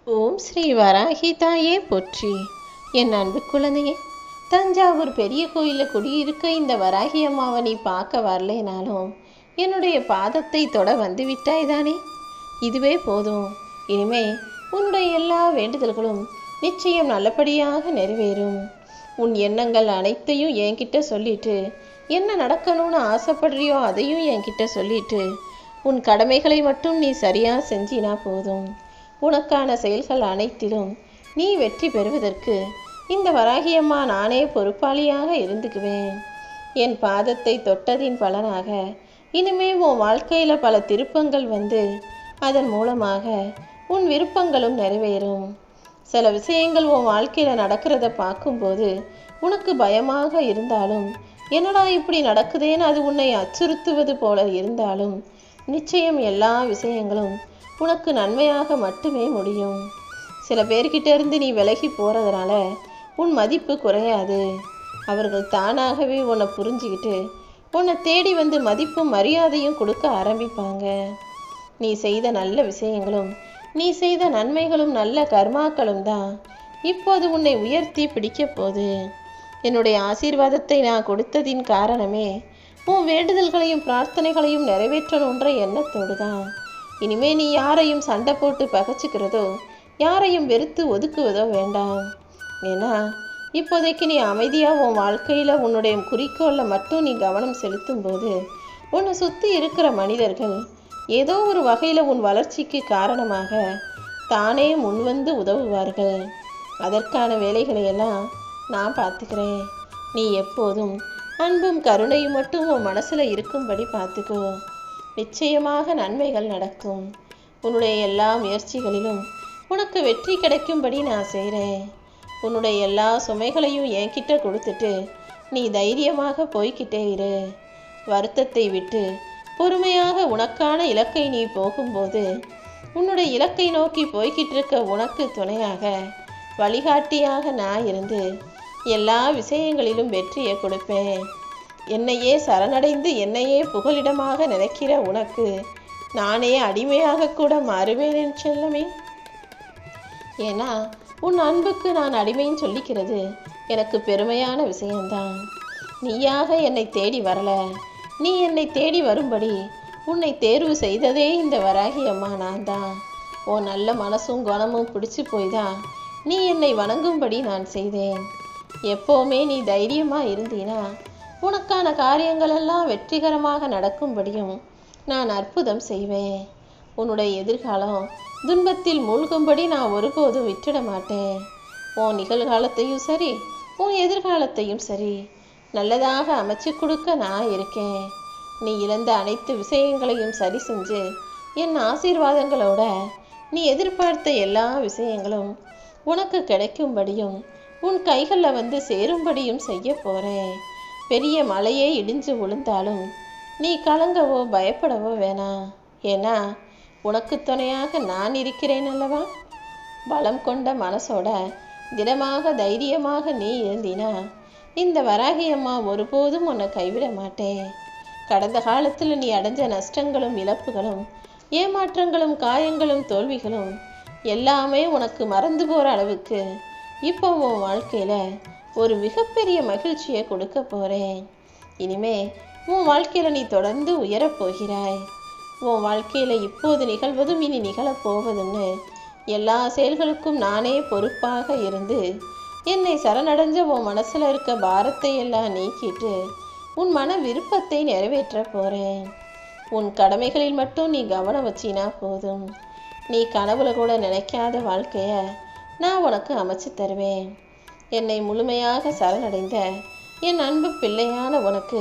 ஓம் ஸ்ரீ வராகி தாயே போற்றி. என் அன்பு குழந்தையே, தஞ்சாவூர் பெரிய கோயிலில் குடியிருக்க இந்த வராகி அம்மாவை நீ பார்க்க வரலேனாலும் என்னுடைய பாதத்தை தொட வந்து விட்டாய் தானே. இதுவே போதும். இனிமே உன்னுடைய எல்லா வேண்டுதல்களும் நிச்சயம் நல்லபடியாக நிறைவேறும். உன் எண்ணங்கள் அனைத்தையும் என்கிட்ட சொல்லிட்டு, என்ன நடக்கணும்னு ஆசைப்படுறியோ அதையும் என்கிட்ட சொல்லிட்டு, உன் கடமைகளை மட்டும் நீ சரியாக செஞ்சினா போதும். உனக்கான செயல்கள் அனைத்திலும் நீ வெற்றி பெறுவதற்கு இந்த வராகியம்மா நானே பொறுப்பாளியாக இருந்துக்குவேன். என் பாதத்தை தொட்டதின் பலனாக இனிமே உன் வாழ்க்கையில் பல திருப்பங்கள் வந்து அதன் மூலமாக உன் விருப்பங்களும் நிறைவேறும். சில விஷயங்கள் உன் வாழ்க்கையில் நடக்கிறத பார்க்கும்போது உனக்கு பயமாக இருந்தாலும், என்னடா இப்படி நடக்குதேன்னு அது உன்னை அச்சுறுத்துவது போல இருந்தாலும், நிச்சயம் எல்லா விஷயங்களும் உனக்கு நன்மையாக மட்டுமே முடியும். சில பேர்கிட்ட இருந்து நீ விலகி போகிறதுனால உன் மதிப்பு குறையாது. அவர்கள் தானாகவே உன்னை புரிஞ்சுக்கிட்டு உன்னை தேடி வந்து மதிப்பும் மரியாதையும் கொடுக்க ஆரம்பிப்பாங்க. நீ செய்த நல்ல விஷயங்களும் நீ செய்த நன்மைகளும் நல்ல கர்மாக்களும் தான் இப்போது உன்னை உயர்த்தி பிடிக்க போகுது. என்னுடைய ஆசீர்வாதத்தை நான் கொடுத்ததின் காரணமே உன் வேண்டுதல்களையும் பிரார்த்தனைகளையும் நிறைவேற்றணுன்ற எண்ணத்தோடு தான். இனிமே நீ யாரையும் சண்டை போட்டு பகைச்சிக்கிறதோ, யாரையும் வெறுத்து ஒதுக்குவதோ வேண்டாம். ஏன்னா இப்போதைக்கு நீ அமைதியாக உன் வாழ்க்கையில் உன்னுடைய குறிக்கோளில் மட்டும் நீ கவனம் செலுத்தும் போது உன்னை சுற்றி இருக்கிற மனிதர்கள் ஏதோ ஒரு வகையில் உன் வளர்ச்சிக்கு காரணமாக தானே முன்வந்து உதவுவார்கள். அதற்கான வேலைகளையெல்லாம் நான் பார்த்துக்கிறேன். நீ எப்போதும் அன்பும் கருணையும் மட்டும் உன் மனசில் இருக்கும்படி பார்த்துக்கோ. நிச்சயமாக நன்மைகள் நடக்கும். உன்னுடைய எல்லா முயற்சிகளிலும் உனக்கு வெற்றி கிடைக்கும்படி நான் செய்கிறேன். உன்னுடைய எல்லா சுமைகளையும் என்கிட்ட கொடுத்துட்டு நீ தைரியமாக போய்கிட்டே இரு. வருத்தத்தை விட்டு பொறுமையாக உனக்கான இலக்கை நீ போகும்போது உன்னுடைய இலக்கை நோக்கி போய்கிட்டு இருக்க உனக்கு துணையாக வழிகாட்டியாக நான் இருந்து எல்லா விஷயங்களிலும் வெற்றியை கொடுப்பேன். என்னையே சரணடைந்து என்னையே புகலிடமாக நினைக்கிற உனக்கு நானே அடிமையாக கூட மாறுவேன் என் செல்லமே. ஏன்னா உன் அன்புக்கு நான் அடிமைன்னு சொல்லிக்கிறது எனக்கு பெருமையான விஷயம்தான். நீயாக என்னை தேடி வரல, நீ என்னை தேடி வரும்படி உன்னை தேர்வு செய்ததே இந்த வராகி அம்மா நான் தான். உன் நல்ல மனசும் குணமும் பிடிச்சு போய் தான் நீ என்னை வணங்கும்படி நான் செய்தேன். எப்போவுமே நீ தைரியமாக இருந்தீனா உனக்கான காரியங்கள் எல்லாம் வெற்றிகரமாக நடக்கும்படியும் நான் அற்புதம் செய்வேன். உன்னுடைய எதிர்காலம் துன்பத்தில் மூழ்கும்படி நான் ஒருபோதும் விட்டுட மாட்டேன். உன் நிகழ்காலத்தையும் சரி உன் எதிர்காலத்தையும் சரி நல்லதாக அமைச்சு கொடுக்க நான் இருக்கேன். நீ இழந்த அனைத்து விஷயங்களையும் சரி செஞ்சு என் ஆசீர்வாதங்களோட நீ எதிர்பார்த்த எல்லா விஷயங்களும் உனக்கு கிடைக்கும்படியும் உன் கைகளில் வந்து சேரும்படியும் செய்ய போகிறேன். பெரிய மலையே இடிஞ்சு விழுந்தாலும் நீ கலங்கவோ பயப்படவோ வேணாம். ஏன்னா உனக்கு துணையாக நான் இருக்கிறேன் அல்லவா. பலம் கொண்ட மனசோட திடமாக தைரியமாக நீ இருந்தினா இந்த வராகி அம்மா ஒருபோதும் உன்னை கைவிட மாட்டேன். கடந்த காலத்தில் நீ அடைஞ்ச நஷ்டங்களும் இழப்புகளும் ஏமாற்றங்களும் காயங்களும் தோல்விகளும் எல்லாமே உனக்கு மறந்து போகிற அளவுக்கு இப்போ உன் வாழ்க்கையில் ஒரு மிகப்பெரிய மகிழ்ச்சியை கொடுக்க போகிறேன். இனிமே உன் வாழ்க்கையில் நீ தொடர்ந்து உயரப்போகிறாய். உன் வாழ்க்கையில் இப்போது நிகழ்வதும் இனி நிகழப்போவதும்னு எல்லா செயல்களுக்கும் நானே பொறுப்பாக இருந்து என்னை சரணடைஞ்ச உன் மனசில் இருக்க பாரத்தை எல்லாம் நீக்கிட்டு உன் மன விருப்பத்தை நிறைவேற்ற போகிறேன். உன் கடமைகளில் மட்டும் நீ கவனம் வச்சினா போதும். நீ கனவுல கூட நினைக்காத வாழ்க்கையை நான் உனக்கு அமைச்சு தருவேன். என்னை முழுமையாக சரணடைந்த என் அன்பு பிள்ளையான உனக்கு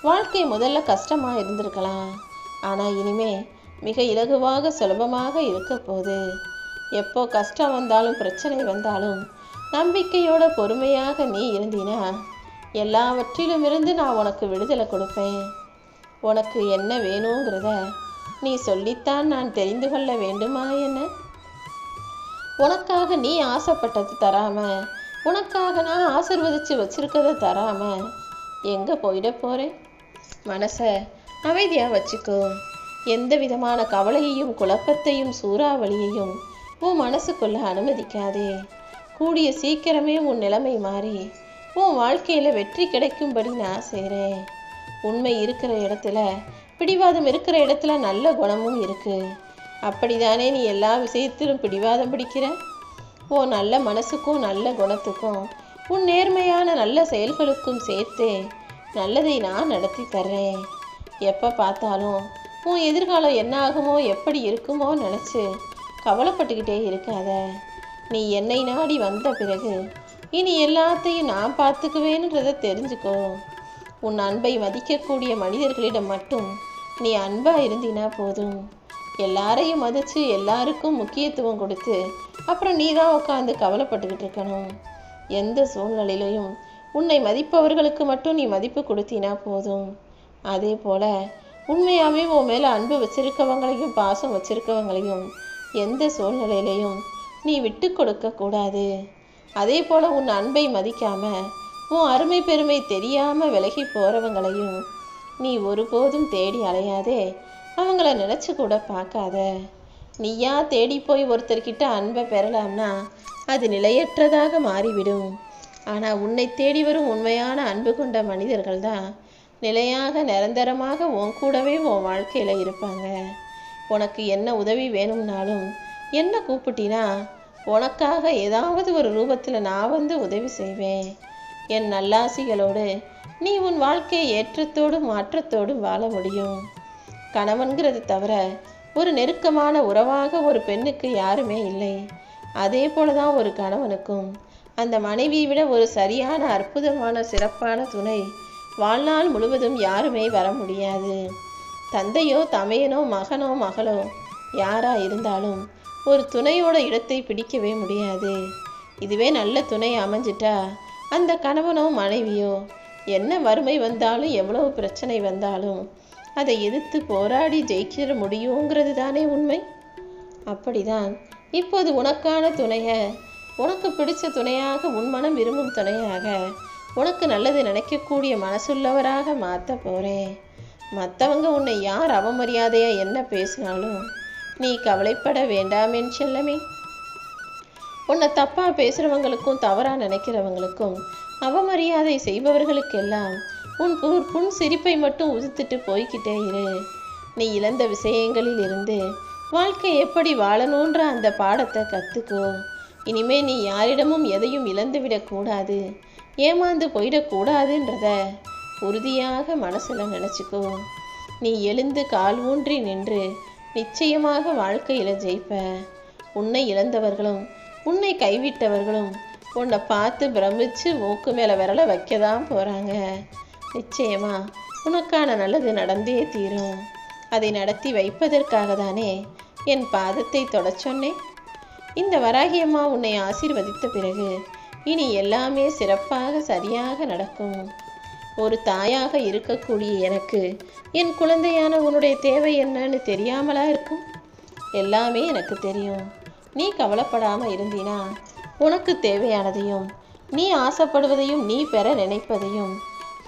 வாழ்க்கை முதல்ல கஷ்டமாக இருந்திருக்கலாம். ஆனால் இனிமே மிக இலகுவாக சுலபமாக இருக்க போகுது. எப்போ கஷ்டம் வந்தாலும் பிரச்சனை வந்தாலும் நம்பிக்கையோட பொறுமையாக நீ இருந்தினா எல்லாவற்றிலும் இருந்து நான் உனக்கு விடுதலை கொடுப்பேன். உனக்கு என்ன வேணுங்கிறத நீ சொல்லித்தான் நான் தெரிந்து கொள்ள வேண்டுமா என்ன? உனக்காக நீ ஆசைப்பட்டது தராம, உனக்காக நான் ஆசீர்வதிச்சு வச்சிருக்கதை தராம எங்கே போயிட போகிறேன்? மனசை அமைதியாக வச்சுக்கோ. எந்த விதமான கவலையையும் குழப்பத்தையும் சூறாவளியையும் உன் மனசுக்குள்ள அனுமதிக்காதே. கூடிய சீக்கிரமே உன் நிலைமை மாறி உன் வாழ்க்கையில் வெற்றி கிடைக்கும்படி நான் செய்கிறேன். உண்மை இருக்கிற இடத்துல, பிடிவாதம் இருக்கிற இடத்துல நல்ல குணமும் இருக்கு. அப்படிதானே நீ எல்லா விஷயத்திலும் பிடிவாதம் பிடிக்கிற? உன் நல்ல மனசுக்கும் நல்ல குணத்துக்கும் உன் நேர்மையான நல்ல செயல்களுக்கும் சேர்த்தே நல்லதை நான் நடத்தி தர்றேன். எப்போ பார்த்தாலும் உன் எதிர்காலம் என்ன ஆகுமோ எப்படி இருக்குமோ நினச்சி கவலைப்பட்டுக்கிட்டே இருக்காத. நீ என்னை நாடி வந்த பிறகு இனி எல்லாத்தையும் நான் பார்த்துக்குவேன்றதை தெரிஞ்சுக்கோ. உன் அன்பை மதிக்கக்கூடிய மனிதர்களிடம் மட்டும் நீ அன்பாக இருந்தினா போதும். எல்லாரையும் மதித்து எல்லாருக்கும் முக்கியத்துவம் கொடுத்து அப்புறம் நீ தான் உட்காந்து கவலைப்பட்டுக்கிட்டு இருக்கணும். எந்த சூழ்நிலையிலையும் உன்னை மதிப்பவர்களுக்கு மட்டும் நீ மதிப்பு கொடுத்தினா போதும். அதே போல் உண்மையாகவே உன் மேலே அன்பு வச்சிருக்கவங்களையும் பாசம் வச்சிருக்கவங்களையும் எந்த சூழ்நிலையிலையும் நீ விட்டு கொடுக்கக்கூடாது. அதே போல் உன் அன்பை மதிக்காமல் உன் அருமை பெருமை தெரியாமல் விலகி போகிறவங்களையும் நீ ஒருபோதும் தேடி அலையாதே. அவங்கள நினச்சி கூட பார்க்காத. நீயா தேடி போய் ஒருத்தர்கிட்ட அன்பை பெறலாம்னா அது நிலையற்றதாக மாறிவிடும். ஆனால் உன்னை தேடி வரும் உண்மையான அன்பு கொண்ட மனிதர்கள் தான் நிலையாக நிரந்தரமாக உன் கூடவே உன் வாழ்க்கையில் இருப்பாங்க. உனக்கு என்ன உதவி வேணும்னாலும் என்ன கூப்பிட்டினா உனக்காக ஏதாவது ஒரு ரூபத்தில் நான் வந்து உதவி செய்வேன். என் நல்லாசிகளோடு நீ உன் வாழ்க்கையை ஏற்றத்தோடும் மாற்றத்தோடும் வாழ முடியும். கணவன்கிறது தவிர ஒரு நெருக்கமான உறவாக ஒரு பெண்ணுக்கு யாருமே இல்லை. அதே போல தான் ஒரு கணவனுக்கும் அந்த மனைவியை விட ஒரு சரியான அற்புதமான சிறப்பான துணை வாழ்நாள் முழுவதும் யாருமே வர முடியாது. தந்தையோ தமையனோ மகனோ மகளோ யாரா இருந்தாலும் ஒரு துணையோட இடத்தை பிடிக்கவே முடியாது. இதுவே நல்ல துணை அமைஞ்சிட்டா அந்த கணவனோ மனைவியோ என்ன வறுமை வந்தாலும் எவ்வளவு பிரச்சனை வந்தாலும் அதை எதிர்த்து போராடி ஜெயிக்கிற முடியுங்கிறது தானே உண்மை. அப்படிதான் இப்போது உனக்கான துணையை, உனக்கு பிடிச்ச துணையாக, உன் மனம் விரும்பும் துணையாக, உனக்கு நல்லது நினைக்கக்கூடிய மனசுள்ளவராக மாற்ற போகிறேன். மற்றவங்க உன்னை யார் அவமரியாதையாக என்ன பேசினாலும் நீ கவலைப்பட வேண்டாம் என் செல்லமே. உன்னை தப்பாக பேசுகிறவங்களுக்கும் தவறாக நினைக்கிறவங்களுக்கும் அவமரியாதை செய்பவர்களுக்கெல்லாம் உன் புன் சிரிப்பை மட்டும் உதித்துட்டு போய்கிட்டே இரு. நீ இழந்த விஷயங்களில் இருந்து வாழ்க்கை எப்படி வாழணுன்ற அந்த பாடத்தை கற்றுக்கோ. இனிமே நீ யாரிடமும் எதையும் இழந்து விடக்கூடாது, ஏமாந்து போயிடக்கூடாதுன்றத உறுதியாக மனசில் நினச்சிக்கோ. நீ எழுந்து கால் ஊன்றி நின்று நிச்சயமாக வாழ்க்கையில் ஜெயிப்ப. உன்னை இழந்தவர்களும் உன்னை கைவிட்டவர்களும் உன்னை பார்த்து பிரமிச்சு மூக்கு மேலே விரலை வைக்க தான் போகிறாங்க. நிச்சயமா உனக்கான நல்லது நடந்தே தீரும். அதை நடத்தி வைப்பதற்காக தானே என் பாதத்தை தொடச் சொன்னேன். இந்த வராகியம்மா உன்னை ஆசீர்வதித்த பிறகு இனி எல்லாமே சிறப்பாக சரியாக நடக்கும். ஒரு தாயாக இருக்கக்கூடிய எனக்கு என் குழந்தையான உன்னுடைய தேவை என்னன்னு தெரியாமலா இருக்கும்? எல்லாமே எனக்கு தெரியும். நீ கவலைப்படாமல் இருந்தினா உனக்கு தேவையானதையும் நீ ஆசைப்படுவதையும் நீ பெற நினைப்பதையும்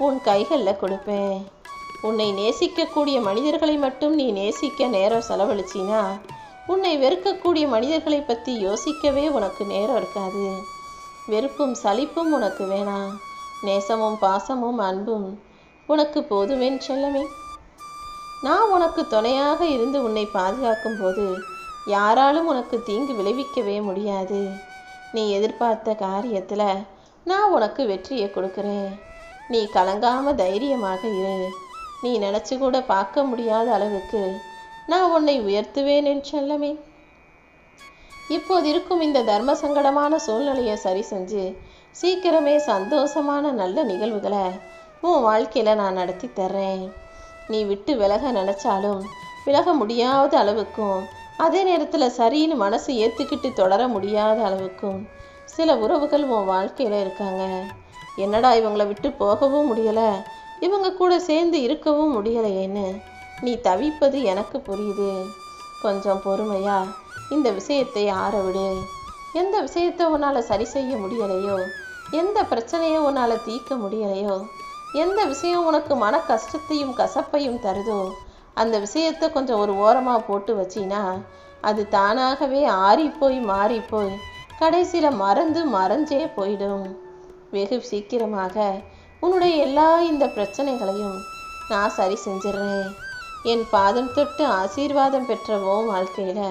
உன் கைகளில் கொடுப்பேன். உன்னை நேசிக்கக்கூடிய மனிதர்களை மட்டும் நீ நேசிக்க நேரம் செலவழிச்சினா உன்னை வெறுக்கக்கூடிய மனிதர்களை பற்றி யோசிக்கவே உனக்கு நேரம் இருக்காது. வெறுப்பும் சலிப்பும் உனக்கு வேணாம். நேசமும் பாசமும் அன்பும் உனக்கு போதுமென் செல்லமே. நான் உனக்கு துணையாக இருந்து உன்னை பாதுகாக்கும் போது யாராலும் உனக்கு தீங்கு விளைவிக்கவே முடியாது. நீ எதிர்பார்த்த காரியத்தில் நான் உனக்கு வெற்றியை கொடுக்குறேன். நீ கலங்காமல் தைரியமாக இரு. நீ நினச்சி கூட பார்க்க முடியாத அளவுக்கு நான் உன்னை உயர்த்துவேன் என் செல்லமே. இப்போது இருக்கும் இந்த தர்ம சங்கடமான சூழ்நிலையை சரி செஞ்சு சீக்கிரமே சந்தோஷமான நல்ல நிகழ்வுகளை உன் வாழ்க்கையில் நான் நடத்தி தர்றேன். நீ விட்டு விலக நினச்சாலும் விலக முடியாத அளவுக்கும், அதே நேரத்தில் சரின்னு மனசு ஏற்றுக்கிட்டு தொடர முடியாத அளவுக்கும் சில உறவுகள் உன் வாழ்க்கையில் இருக்காங்க. என்னடா இவங்களை விட்டு போகவும் முடியலை, இவங்க கூட சேர்ந்து இருக்கவும் முடியலையேன்னு நீ தவிப்பது எனக்கு புரியுது. கொஞ்சம் பொறுமையா இந்த விஷயத்தை ஆற விடு. எந்த விஷயத்தை உன்னால் சரி செய்ய முடியலையோ, எந்த பிரச்சனையை உன்னால் தீர்க்க முடியலையோ, எந்த விஷயம் உனக்கு மன கஷ்டத்தையும் கசப்பையும் தருதோ அந்த விஷயத்தை கொஞ்சம் ஒரு ஓரமாக போட்டு வச்சினா அது தானாகவே ஆறிப்போய் மாறிப்போய் கடைசியில் மறைஞ்சே போயிடும். வெகு சீக்கிரமாக உன்னுடைய எல்லா இந்த பிரச்சனைகளையும் நான் சரி செஞ்சிடுறேன். என் பாதம் தொட்டு ஆசீர்வாதம் பெற்ற வாழ்க்கையில்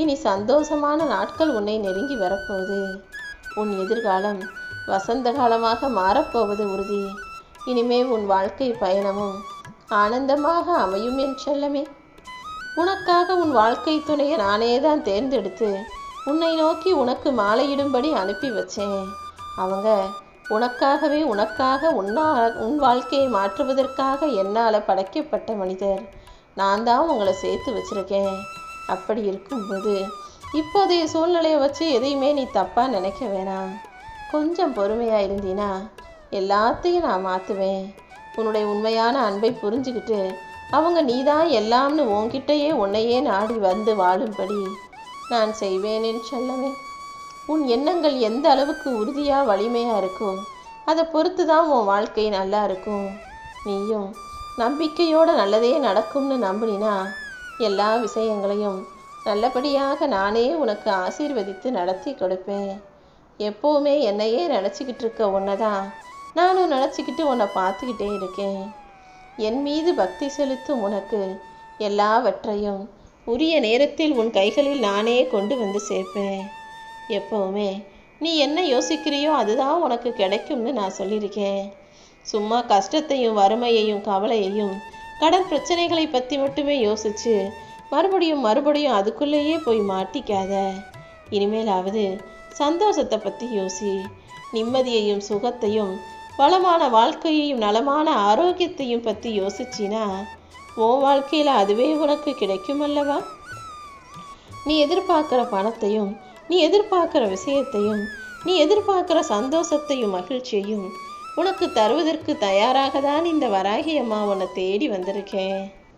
இனி சந்தோஷமான நாட்கள் உன்னை நெருங்கி வரப்போகுது. உன் எதிர்காலம் வசந்த காலமாக மாறப்போவது உறுதி. இனிமே உன் வாழ்க்கை பயணமும் ஆனந்தமாக அமையும் என் செல்லமே. உனக்காக உன் வாழ்க்கை துணையை நானே தான் தேர்ந்தெடுத்து உன்னை நோக்கி உனக்கு மாலையிடும்படி அனுப்பி வச்சேன். அவங்க உனக்காக உன் வாழ்க்கையை மாற்றுவதற்காக என்னால் படைக்கப்பட்ட மனிதர். நான் தான் உங்களை சேர்த்து வச்சிருக்கேன். அப்படி இருக்கும்போது இப்போதைய சூழ்நிலையை வச்சு எதையுமே நீ தப்பாக நினைக்க வேணாம். கொஞ்சம் பொறுமையாக இருந்தீனா எல்லாத்தையும் நான் மாற்றுவேன். உன்னுடைய உண்மையான அன்பை புரிஞ்சுக்கிட்டு அவங்க நீதான் எல்லாம்னு உன்கிட்டயே உன்னையே நாடி வந்து வாழும்படி நான் செய்வேன் என் செல்லமே. உன் எண்ணங்கள் எந்த அளவுக்கு உறுதியாக வலிமையாக இருக்கோ அதை பொறுத்து தான் உன் வாழ்க்கை நல்லா இருக்கும். நீயும் நம்பிக்கையோடு நல்லதே நடக்கும்னு நம்பினா எல்லா விஷயங்களையும் நல்லபடியாக நானே உனக்கு ஆசீர்வதித்து நடத்தி கொடுப்பேன். எப்போவுமே என்னையே நினச்சிக்கிட்டு இருக்க உன்னை தான் நானும் நினச்சிக்கிட்டு உன்னை பார்த்துக்கிட்டே இருக்கேன். என் மீது பக்தி செலுத்தும் உனக்கு எல்லாவற்றையும் உரிய நேரத்தில் உன் கைகளில் நானே கொண்டு வந்து சேர்ப்பேன். எப்போவுமே நீ என்ன யோசிக்கிறியோ அதுதான் உனக்கு கிடைக்கும்னு நான் சொல்லியிருக்கேன். சும்மா கஷ்டத்தையும் வறுமையையும் கவலையையும் கடன் பிரச்சனைகளை பற்றி மட்டுமே யோசிச்சு மறுபடியும் அதுக்குள்ளேயே போய் மாட்டிக்காத. இனிமேலாவது சந்தோஷத்தை பற்றி யோசி. நிம்மதியையும் சுகத்தையும் வளமான வாழ்க்கையையும் நலமான ஆரோக்கியத்தையும் பற்றி யோசிச்சினா உன் வாழ்க்கையில் அதுவே உனக்கு கிடைக்கும் அல்லவா? நீ எதிர்பார்க்குற பணத்தையும் நீ எதிர்பார்க்குற விஷயத்தையும் நீ எதிர்பார்க்குற சந்தோஷத்தையும் மகிழ்ச்சியையும் உனக்கு தருவதற்கு தயாராக தான் இந்த வராகி அம்மா உன்னை தேடி வந்திருக்கேன்.